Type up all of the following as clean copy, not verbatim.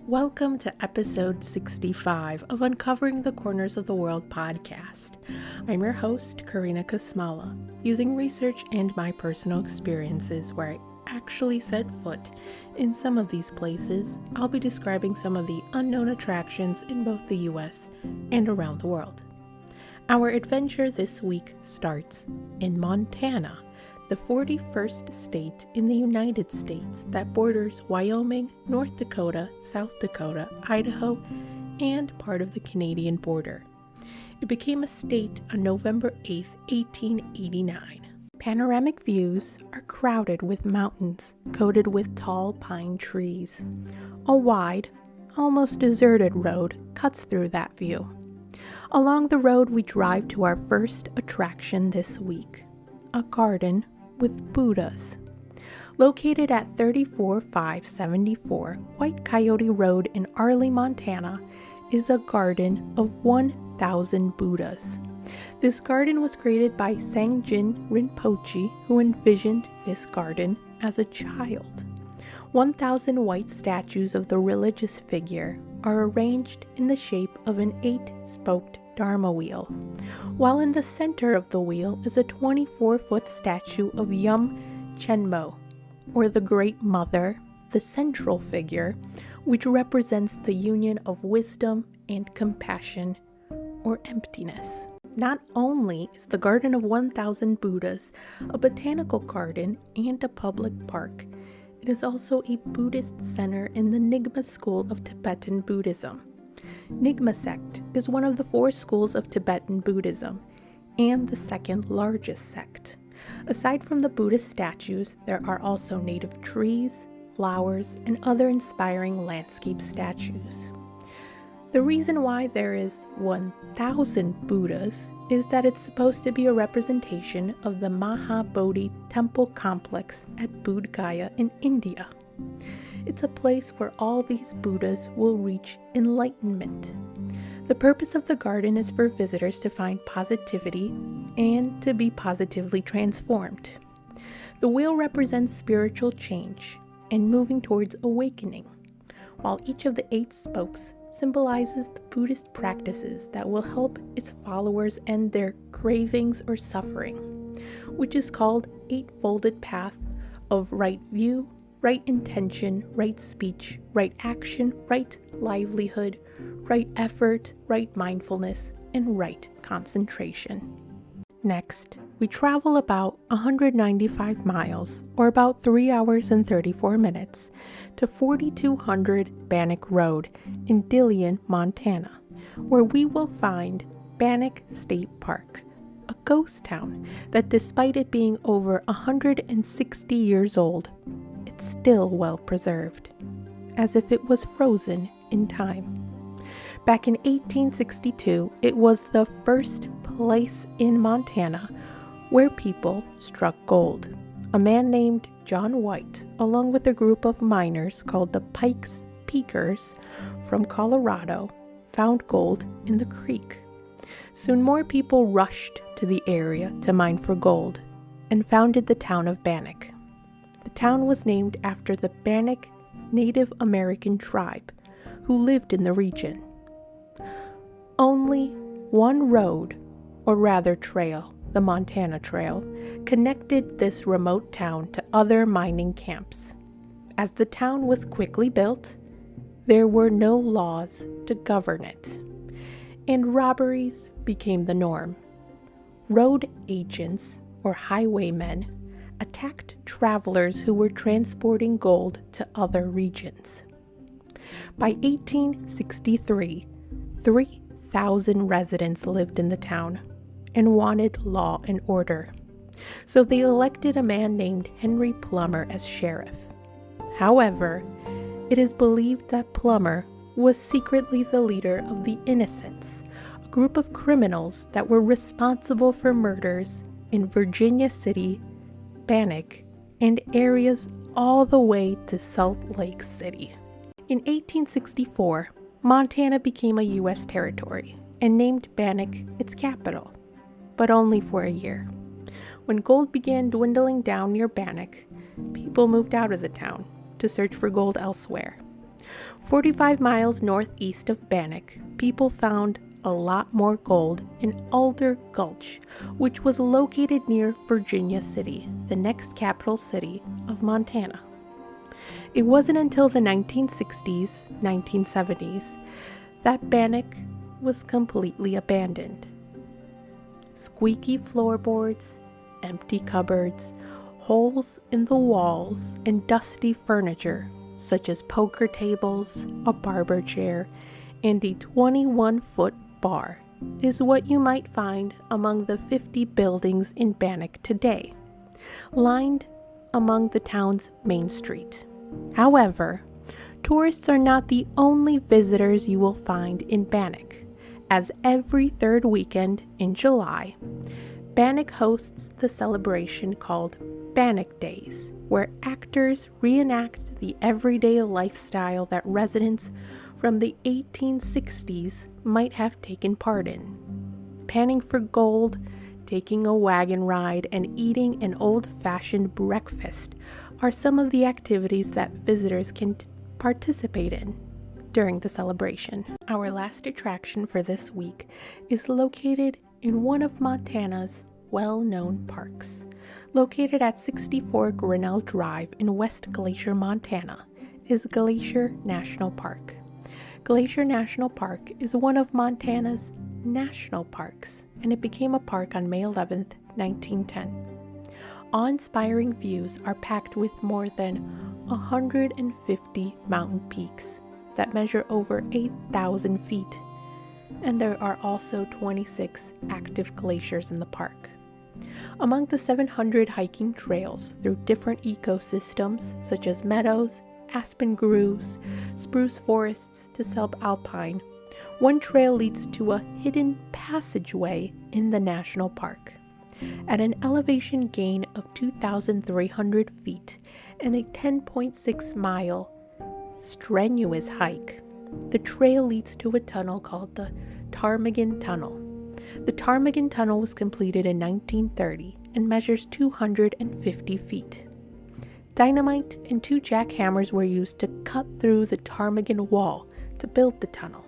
Welcome to episode 65 of Uncovering the Corners of the World podcast. I'm your host, Karina Kasmala, using research and my personal experiences where I actually set foot in some of these places. I'll be describing some of the unknown attractions in both the US and around the world. Our adventure this week starts in Montana, the 41st state in the United States that borders Wyoming, North Dakota, South Dakota, Idaho, and part of the Canadian border. It became a state on November 8, 1889. Panoramic views are crowded with mountains coated with tall pine trees. A wide, almost deserted road cuts through that view. Along the road, we drive to our first attraction this week, a garden with Buddhas. Located at 34574 White Coyote Road in Arley, Montana, is a garden of 1,000 Buddhas. This garden was created by Sangjin Rinpoche, who envisioned this garden as a child. 1,000 white statues of the religious figure are arranged in the shape of an 8-spoked Dharma wheel, while in the center of the wheel is a 24-foot statue of Yum Chenmo, or the Great Mother, the central figure, which represents the union of wisdom and compassion, or emptiness. Not only is the Garden of 1,000 Buddhas a botanical garden and a public park, it is also a Buddhist center in the Nyingma school of Tibetan Buddhism. Nyingma sect is one of the 4 schools of Tibetan Buddhism and the second largest sect. Aside from the Buddhist statues, there are also native trees, flowers, and other inspiring landscape statues. The reason why there is 1,000 Buddhas is that it's supposed to be a representation of the Mahabodhi temple complex at Bodh Gaya in India. It's a place where all these Buddhas will reach enlightenment. The purpose of the garden is for visitors to find positivity and to be positively transformed. The wheel represents spiritual change and moving towards awakening, while each of the 8 spokes symbolizes the Buddhist practices that will help its followers end their cravings or suffering, which is called Eightfolded Path of Right View, Right Intention, Right Speech, Right Action, Right Livelihood, Right Effort, Right Mindfulness, and Right Concentration. Next, we travel about 195 miles, or about 3 hours and 34 minutes, to 4200 Bannack Road in Dillion, Montana, where we will find Bannack State Park, a ghost town that, despite it being over 160 years old, it's still well preserved, as if it was frozen in time. Back in 1862, it was the first place in Montana where people struck gold. A man named John White, along with a group of miners called the Pikes Peakers from Colorado, found gold in the creek. Soon more people rushed to the area to mine for gold and founded the town of Bannack. The town was named after the Bannack Native American tribe who lived in the region. Only one road, or rather trail, the Montana Trail, connected this remote town to other mining camps. As the town was quickly built, there were no laws to govern it, and robberies became the norm. Road agents, or highwaymen, attacked travelers who were transporting gold to other regions. By 1863, 3,000 residents lived in the town and wanted law and order, so they elected a man named Henry Plummer as sheriff. However, it is believed that Plummer was secretly the leader of the Innocents, a group of criminals that were responsible for murders in Virginia City, Bannack, and areas all the way to Salt Lake City. In 1864, Montana became a U.S. territory and named Bannack its capital, but only for a year. When gold began dwindling down near Bannack, people moved out of the town to search for gold elsewhere. 45 miles northeast of Bannack, people found a lot more gold in Alder Gulch, which was located near Virginia City, the next capital city of Montana. It wasn't until the 1960s, 1970s, that Bannack was completely abandoned. Squeaky floorboards, empty cupboards, holes in the walls, and dusty furniture, such as poker tables, a barber chair, and a 21-foot bar, is what you might find among the 50 buildings in Bannack today, lined among the town's main street. However, tourists are not the only visitors you will find in Bannack, as every third weekend in July, Bannack hosts the celebration called Bannack Days, where actors reenact the everyday lifestyle that residents from the 1860s might have taken part in. Panning for gold, taking a wagon ride, and eating an old-fashioned breakfast are some of the activities that visitors can participate in during the celebration. Our last attraction for this week is located in one of Montana's well-known parks. Located at 64 Grinnell Drive in West Glacier, Montana, is Glacier National Park. Glacier National Park is one of Montana's national parks, and it became a park on May 11, 1910. Awe-inspiring views are packed with more than 150 mountain peaks that measure over 8,000 feet, and there are also 26 active glaciers in the park. Among the 700 hiking trails through different ecosystems such as meadows, aspen groves, spruce forests to subalpine, one trail leads to a hidden passageway in the national park. At an elevation gain of 2,300 feet and a 10.6-mile strenuous hike, the trail leads to a tunnel called the Ptmarigan Tunnel. The Ptmarigan Tunnel was completed in 1930 and measures 250 feet. Dynamite and 2 jackhammers were used to cut through the Ptmarigan Wall to build the tunnel.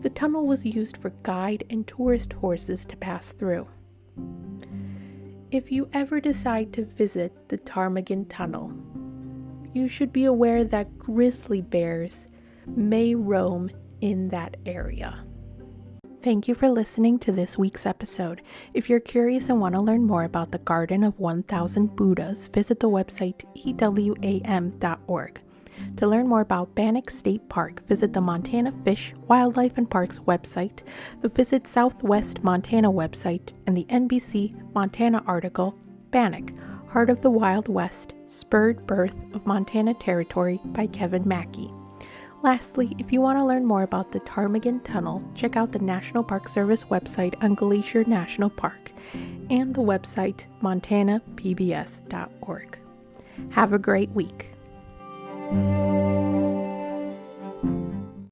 The tunnel was used for guide and tourist horses to pass through. If you ever decide to visit the Ptmarigan Tunnel, you should be aware that grizzly bears may roam in that area. Thank you for listening to this week's episode. If you're curious and want to learn more about the Garden of 1,000 Buddhas, visit the website ewam.org. To learn more about Bannack State Park, visit the Montana Fish, Wildlife and Parks website, the Visit Southwest Montana website, and the NBC Montana article, Bannack, Heart of the Wild West, Spurred Birth of Montana Territory by Kevin Mackey. Lastly, if you want to learn more about the Ptmarigan Tunnel, check out the National Park Service website on Glacier National Park and the website montanapbs.org. Have a great week.